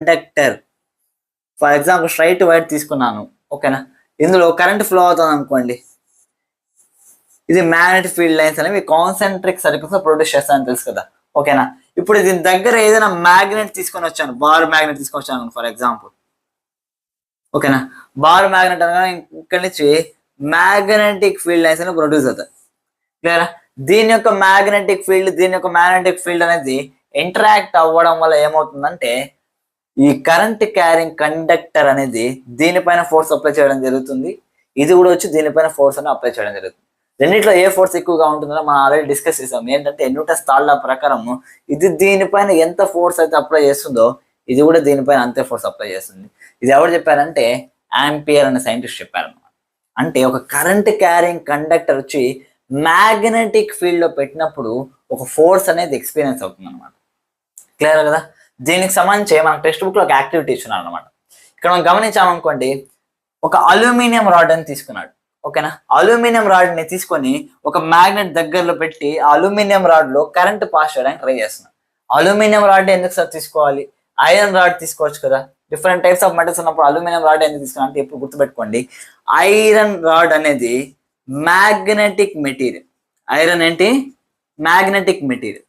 Conductor. For example straight wire తీసుకున్నాను, ఓకేనా. ఇందులో కరెంట్ ఫ్లో అవుతుంది అనుకోండి. ఇది మ్యాగ్నెటిక్ ఫీల్డ్ లైన్స్ అనేవి కాన్సెంట్రిక్ సర్కిల్స్ ప్రొడ్యూస్ చేస్తాయని తెలుసు కదా, ఓకేనా. ఇప్పుడు దీని దగ్గర ఏదైనా మ్యాగ్నెట్ తీసుకొని వచ్చాను, బార్ మ్యాగ్నెట్ తీసుకొని వచ్చాను ఫర్ ఎగ్జాంపుల్, ఓకేనా. బార్ మ్యాగ్నెట్ అనగా ఇక్కడి నుంచి మ్యాగ్నెటిక్ ఫీల్డ్ లైన్స్ అనేవి ప్రొడ్యూస్ అవుతాయి. క్లియరా. దీని యొక్క మ్యాగ్నెటిక్ ఫీల్డ్ అనేది ఇంటరాక్ట్ అవ్వడం వల్ల ఏమవుతుందంటే ఈ కరెంట్ క్యారింగ్ కండక్టర్ అనేది దీనిపైన ఫోర్స్ అప్లై చేయడం జరుగుతుంది. ఇది కూడా వచ్చి దీనిపైన ఫోర్స్ అని అప్లై చేయడం జరుగుతుంది. రెండిట్లో ఏ ఫోర్స్ ఎక్కువగా ఉంటుందో మనం ఆల్రెడీ డిస్కస్ చేసాం. ఏంటంటే న్యూటన్స్ లా ప్రకారం ఇది దీనిపైన ఎంత ఫోర్స్ అయితే అప్లై చేస్తుందో ఇది కూడా దీనిపైన అంతే ఫోర్స్ అప్లై చేస్తుంది. ఇది ఎవరు చెప్పారంటే ఆంపియర్ అనే సైంటిస్ట్ చెప్పారన్నమాట. అంటే ఒక కరెంట్ క్యారింగ్ కండక్టర్ వచ్చి మ్యాగ్నెటిక్ ఫీల్డ్ లో పెట్టినప్పుడు ఒక ఫోర్స్ అనేది ఎక్స్పీరియన్స్ అవుతుంది అనమాట. క్లియర్ కదా. దీనికి సంబంధించి మన టెక్స్ట్ బుక్ లో ఒక యాక్టివిటీ ఇచ్చున్నాడు అనమాట. ఇక్కడ మనం గమనించామనుకోండి, ఒక అల్యూమినియం రాడ్ అని తీసుకున్నాడు, ఓకేనా. అల్యూమినియం రాడ్ ని తీసుకొని ఒక మ్యాగ్నెట్ దగ్గరలో పెట్టి ఆ అల్యూమినియం రాడ్ లో కరెంట్ పాస్ చేయడానికి ట్రై చేస్తున్నాడు. అల్యూమినియం రాడ్ ఎందుకు సార్ తీసుకోవాలి, ఐరన్ రాడ్ తీసుకోవచ్చు కదా. డిఫరెంట్ టైప్స్ ఆఫ్ మెటల్స్ ఉన్నప్పుడు అల్యూమినియం రాడ్ ఎందుకు తీసుకున్నా ఎప్పుడు గుర్తుపెట్టుకోండి, ఐరన్ రాడ్ అనేది మ్యాగ్నెటిక్ మెటీరియల్. ఐరన్ ఏంటి, మ్యాగ్నెటిక్ మెటీరియల్,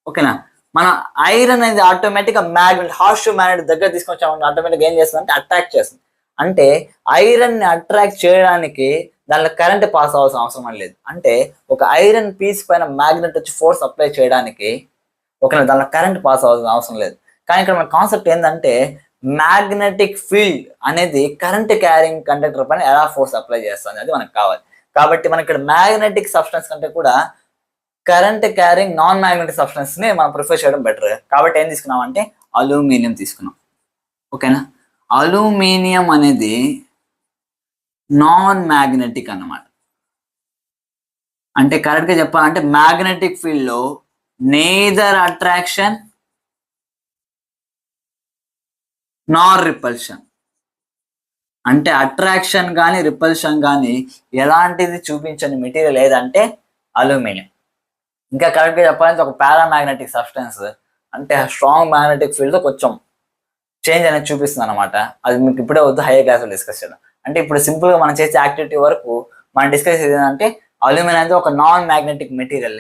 ఓకేనా. మన ఐరన్ అనేది ఆటోమేటిక్ గా మ్యాగ్నెట్ హార్ష్ మ్యాగ్నెట్ దగ్గర తీసుకొచ్చామంటే ఆటోమేటిక్ ఏం చేస్తుంది అంటే అట్రాక్ట్ చేస్తుంది. అంటే ఐరన్ ని అట్రాక్ట్ చేయడానికి దానిలో కరెంట్ పాస్ అవ్వాల్సిన అవసరం లేదు. అంటే ఒక ఐరన్ పీస్ పైన మ్యాగ్నెట్ వచ్చి ఫోర్స్ అప్లై చేయడానికి ఓకేనా దానిలో కరెంట్ పాస్ అవ్వాల్సిన అవసరం లేదు. కానీ ఇక్కడ మన కాన్సెప్ట్ ఏంటంటే మ్యాగ్నెటిక్ ఫీల్డ్ అనేది కరెంట్ క్యారింగ్ కండక్టర్ పైన ఎలా ఫోర్స్ అప్లై చేస్తుంది అది మనకు కావాలి. కాబట్టి మనకి ఇక్కడ మ్యాగ్నెటిక్ సబ్స్టెన్స్ కంటే కూడా current carrying non magnetic substance ని మనం ప్రిఫర్ చేయడం బెటర్. కాబట్టి ఏం తీసుకున్నాం అంటే అల్యూమినియం తీసుకున్నాం, ఓకేనా. అల్యూమినియం అనేది నాన్ మ్యాగ్నెటిక్ అన్నమాట. అంటే కరెక్ట్ గా చెప్పాలంటే మ్యాగ్నెటిక్ ఫీల్డ్ లో నేదర్ అట్రాక్షన్ నార్ రిపల్షన్. అంటే అట్రాక్షన్ కానీ రిపల్షన్ కానీ ఎలాంటిది చూపించని మెటీరియల్ ఏదంటే అల్యూమినియం. ఇంకా కరెక్ట్గా చెప్పాలంటే ఒక పారామాగ్నెటిక్ సబ్స్టెన్స్, అంటే స్ట్రాంగ్ మ్యాగ్నెటిక్ ఫీల్డ్ తో కొంచెం చేంజ్ అనేది చూపిస్తుంది అనమాట. అది మీకు ఇప్పుడే వద్దు, హైయర్ క్లాస్ లో డిస్కస్ చేద్దాం. అంటే ఇప్పుడు సింపుల్ గా మనం చేసే యాక్టివిటీ వరకు మనం డిస్కస్ చేసేది ఏంటంటే అల్యూమినియం అనేది ఒక నాన్ మ్యాగ్నెటిక్ మెటీరియల్.